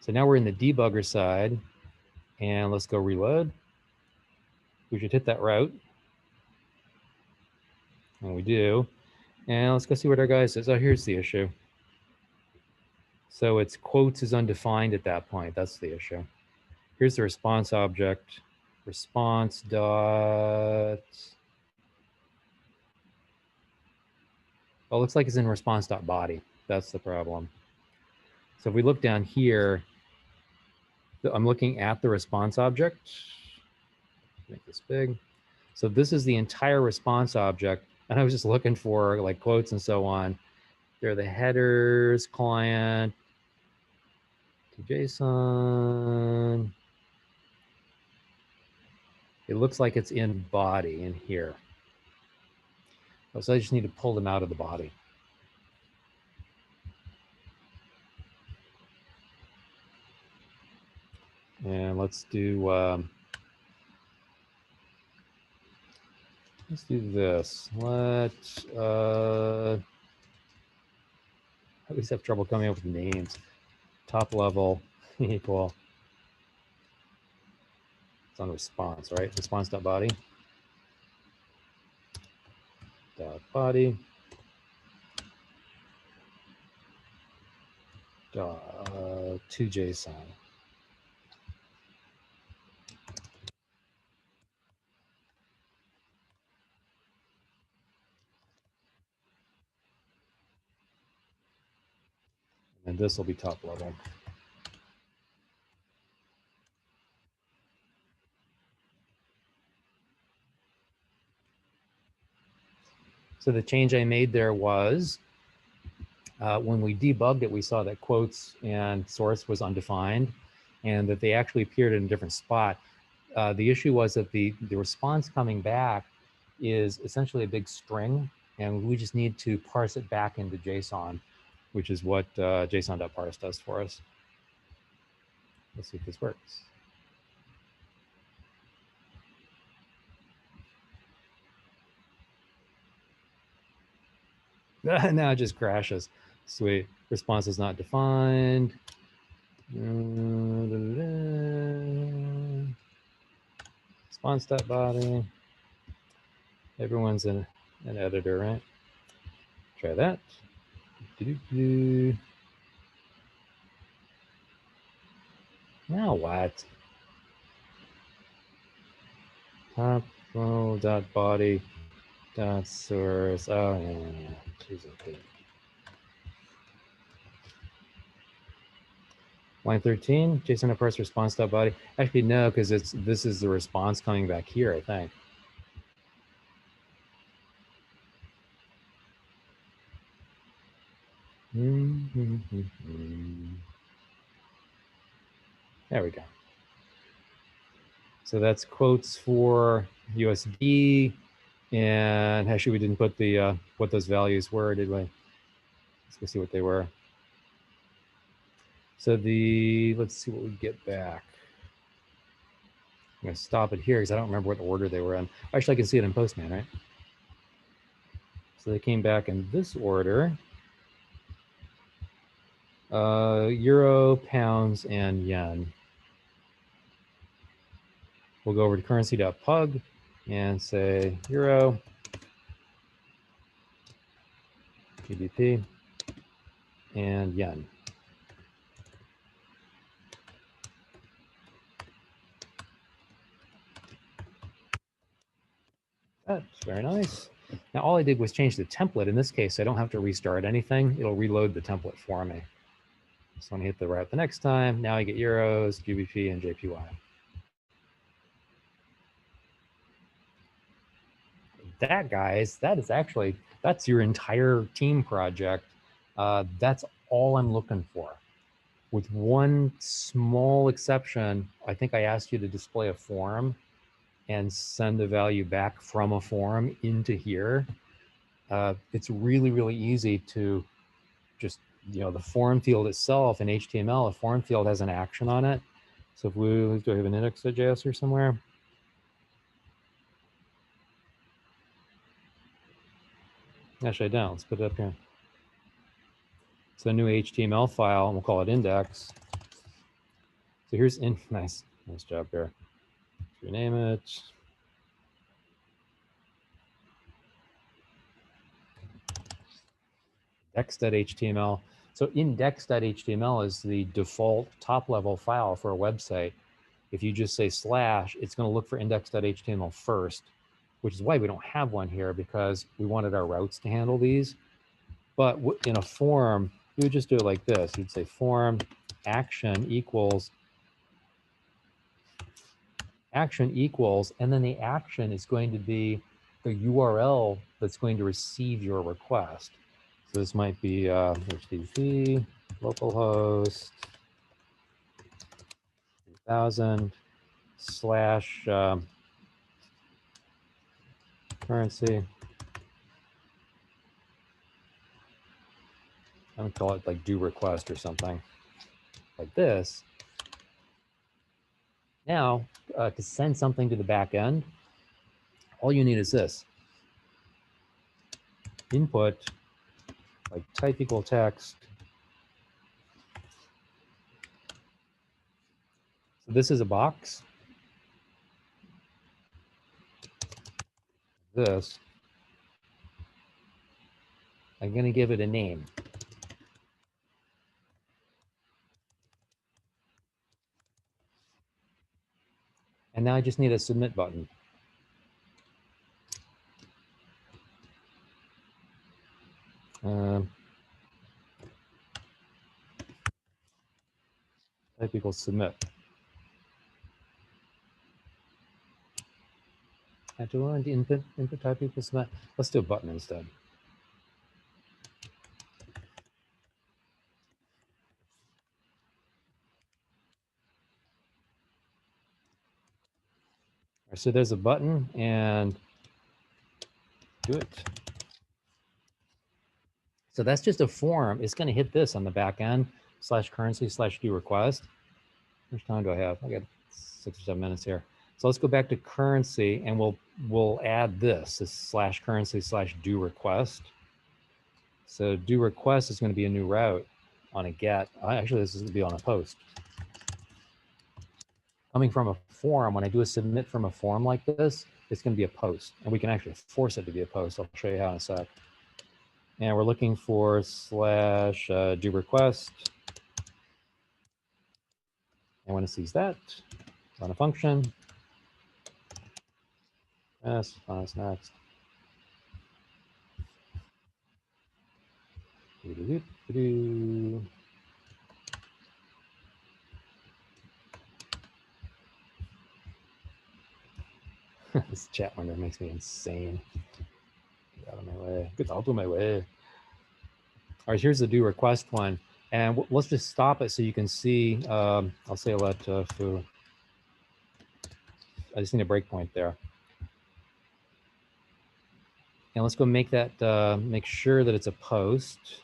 So now we're in the debugger side, and let's go reload. We should hit that route, and we do. And let's go see what our guy says. Oh, here's the issue. So it's quotes is undefined at that point. That's the issue. Here's the response object. Response dot. Oh, it looks like it's in response.body. That's the problem. So if we look down here, I'm looking at the response object. Make this big. So this is the entire response object. And I was just looking for like quotes and so on. They're the headers, client, to JSON. It looks like it's in body in here. So I just need to pull them out of the body. And let's do this. I always have trouble coming up with names. Top level equal. It's on response, right? Response.body. Body. To JSON. And this will be top level. So the change I made there was when we debugged it, we saw that quotes and source was undefined and that they actually appeared in a different spot. The issue was that the response coming back is essentially a big string, and we just need to parse it back into JSON, which is what JSON.parse does for us. Let's see if this works. Now it just crashes. Sweet. Response is not defined. Response.body. Everyone's an editor, right? Try that. Now what? Top body source. Oh yeah. Jeez, okay. Line 13, JSON parse response.body. Actually, no, because this is the response coming back here, I think. There we go. So that's quotes for USB, and actually we didn't put the what those values were, did we? Let's go see what they were. So let's see what we get back. I'm gonna stop it here because I don't remember what order they were in. Actually, I can see it in Postman, right? So they came back in this order. Euro, pounds, and yen. We'll go over to currency.pug and say euro, GBP, and yen. That's very nice. Now, all I did was change the template. In this case, I don't have to restart anything. It'll reload the template for me. So when I hit the route the next time, now I get euros, GBP, and JPY. That, guys, that's your entire team project. That's all I'm looking for. With one small exception, I think I asked you to display a form and send the value back from a form into here. It's really, really easy to just, the form field itself in HTML, a form field has an action on it. So if do I have an index.js here somewhere? Actually, I don't. Let's put it up here. So a new HTML file, and we'll call it index. So here's nice job here. Rename it. Index.html. So index.html is the default top-level file for a website. If you just say slash, it's going to look for index.html first, which is why we don't have one here, because we wanted our routes to handle these. But in a form, you would just do it like this. You'd say form action equals, and then the action is going to be the URL that's going to receive your request. So this might be HTTP localhost 3000 slash currency. I'm gonna call it like do request or something like this. Now, to send something to the back end, all you need is this. Input, like type equal text. So this is a box. This. I'm gonna give it a name. And now I just need a submit button. Type equals submit. I have to run the input type equals submit. Let's do a button instead. All right, so there's a button, and do it. So that's just a form. It's going to hit this on the back end slash currency slash do request. How much time do I have? I got 6 or 7 minutes here. So let's go back to currency, and we'll add this slash currency slash do request. So do request is going to be a new route on a get. Actually, this is going to be on a post. Coming from a form, when I do a submit from a form like this, it's going to be a post, and we can actually force it to be a post. I'll show you how in a sec. And we're looking for slash do request. And when it sees that, run a function. Yes, next. This chat window makes me insane. Get out of my way. Get out of my way. All right, here's the do request one. And let's just stop it so you can see. I'll say let foo. I just need a breakpoint there. And let's go make that, make sure that it's a post.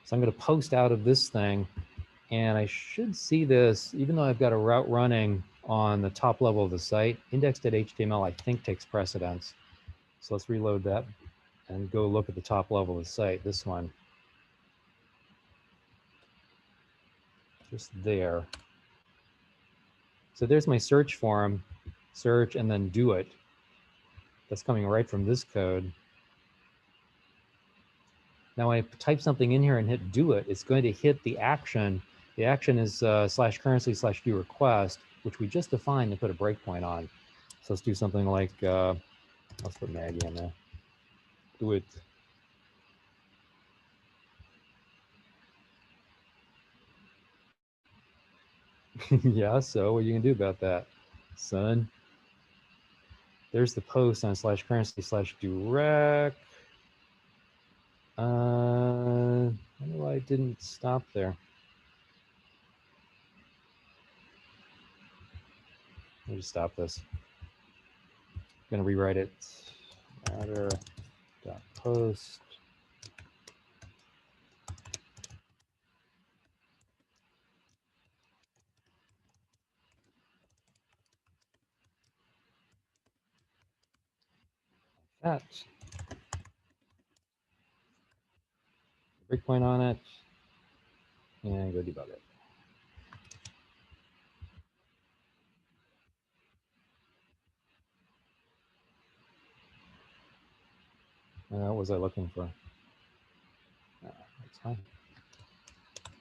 So I'm going to post out of this thing, and I should see this, even though I've got a route running on the top level of the site, index.html I think takes precedence. So let's reload that and go look at the top level of the site, this one. Just there. So there's my search form, search and then do it. That's coming right from this code. Now when I type something in here and hit do it, it's going to hit the action. The action is slash currency slash do request, which we just defined and put a breakpoint on. So let's do something like, let's put Maggie in there. Do it. Yeah, so what are you gonna do about that, son? There's the post on slash currency slash direct. I don't know why it didn't stop there. Let me just stop this. I'm gonna rewrite it. Matter post. That breakpoint on it, and go debug it. What was I looking for? That's fine. All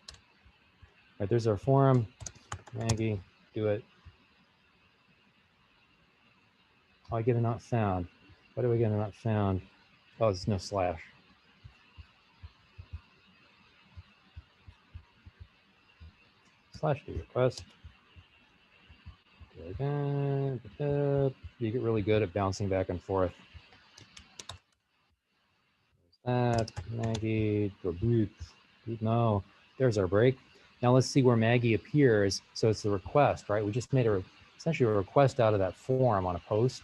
right, there's our forum. Maggie, do it. Oh, I get a not found. Why do I get a not found? Oh, there's no slash. Slash do request. Do it again. You get really good at bouncing back and forth. That Maggie, boot. No, there's our break. Now let's see where Maggie appears. So it's the request, right? We just made essentially a request out of that form on a post.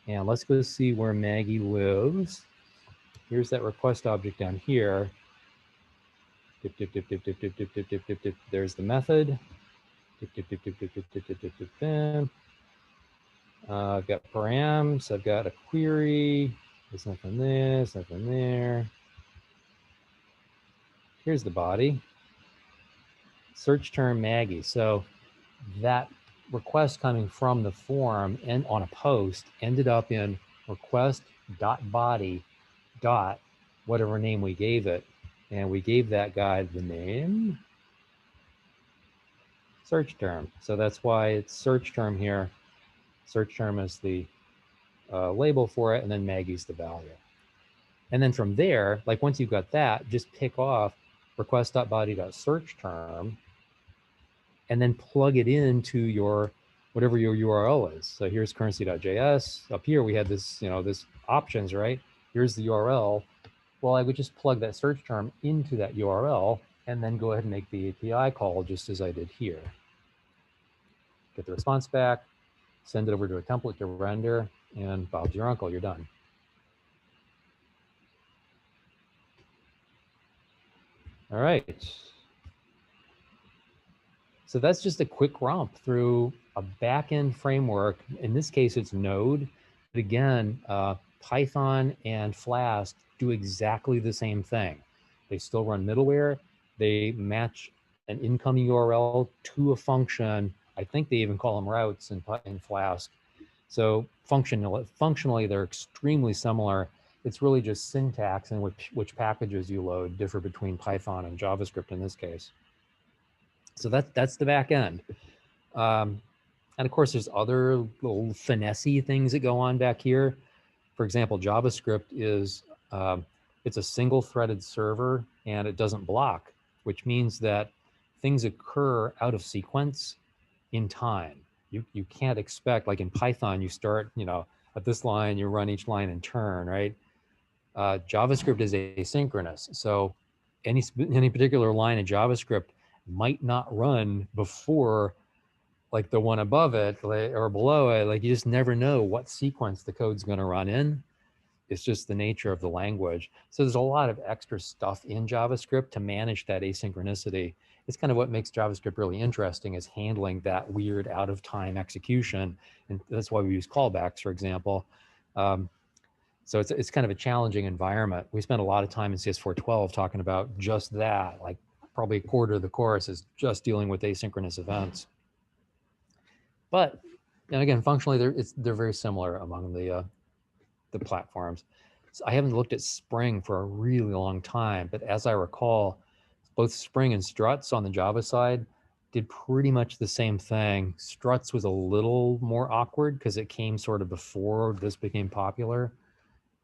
And let's go see where Maggie lives. Here's that request object down here. Dip, dip, dip, dip, dip, dip, dip, dip, dip, dip, dip. There's the method. Dip, dip, dip, dip, dip, dip, dip, dip, dip, dip, dip. I've got params. I've got a query. There's nothing there. There's nothing there. Here's the body. Search term Maggie. So that request coming from the form and on a post ended up in request.body dot whatever name we gave it. And we gave that guy the name search term. So that's why it's search term here. Search term is the label for it, and then Maggie's the value. And then from there, like once you've got that, just pick off request.body.search term and then plug it into your whatever your URL is. So here's currency.js. Up here we had this, this options, right? Here's the URL. Well, I would just plug that search term into that URL and then go ahead and make the API call just as I did here. Get the response back, send it over to a template to render, and Bob's your uncle, you're done. All right. So that's just a quick romp through a backend framework. In this case, it's Node. But again, Python and Flask do exactly the same thing. They still run middleware. They match an incoming URL to a function. I think they even call them routes in Flask. So functionally, they're extremely similar. It's really just syntax and which packages you load differ between Python and JavaScript in this case. So that's the back end. And of course, there's other little finessey things that go on back here. For example, JavaScript is, it's a single threaded server and it doesn't block, which means that things occur out of sequence in time. You can't expect, like in Python, you start, at this line, you run each line in turn, right? JavaScript is asynchronous. So any particular line of JavaScript might not run before like the one above it or below it. Like you just never know what sequence the code's going to run in. It's just the nature of the language. So there's a lot of extra stuff in JavaScript to manage that asynchronicity. It's kind of what makes JavaScript really interesting, is handling that weird out of time execution. And that's why we use callbacks, for example. So it's kind of a challenging environment. We spent a lot of time in CS412 talking about just that, like probably a quarter of the course is just dealing with asynchronous events. But, and again, functionally, they're very similar among the platforms. So I haven't looked at Spring for a really long time, but as I recall, both Spring and Struts on the Java side did pretty much the same thing. Struts was a little more awkward because it came sort of before this became popular.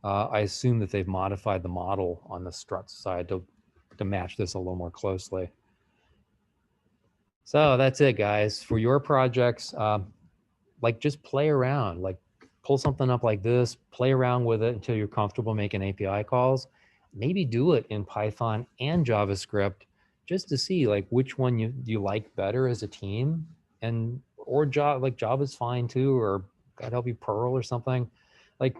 I assume that they've modified the model on the Struts side to match this a little more closely. So that's it, guys. For your projects, like just play around, like pull something up like this, play around with it until you're comfortable making API calls. Maybe do it in Python and JavaScript just to see like which one you like better as a team, and or Java's fine too, or God help you Perl or something. Like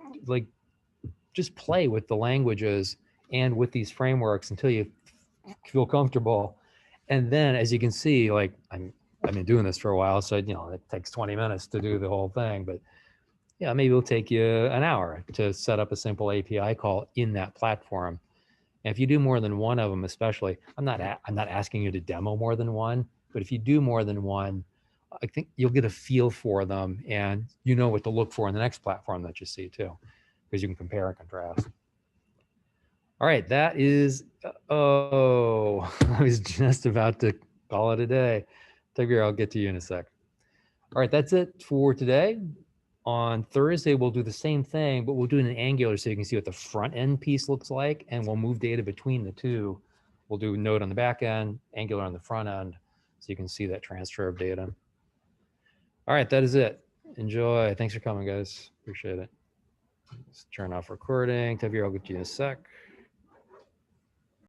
just play with the languages and with these frameworks until you feel comfortable. And then, as you can see, like I've been doing this for a while, so you know it takes 20 minutes to do the whole thing, but yeah, maybe it'll take you an hour to set up a simple API call in that platform. And if you do more than one of them, especially, I'm not asking you to demo more than one, but if you do more than one, I think you'll get a feel for them, and you know what to look for in the next platform that you see too, because you can compare and contrast. All right, that is, oh, I was just about to call it a day. Tigger, I'll get to you in a sec. All right, that's it for today. On Thursday, we'll do the same thing, but we'll do it in Angular so you can see what the front end piece looks like, and we'll move data between the two. We'll do Node on the back end, Angular on the front end, so you can see that transfer of data. All right, that is it. Enjoy. Thanks for coming, guys. Appreciate it. Let's turn off recording. Tavir, I'll get you in a sec.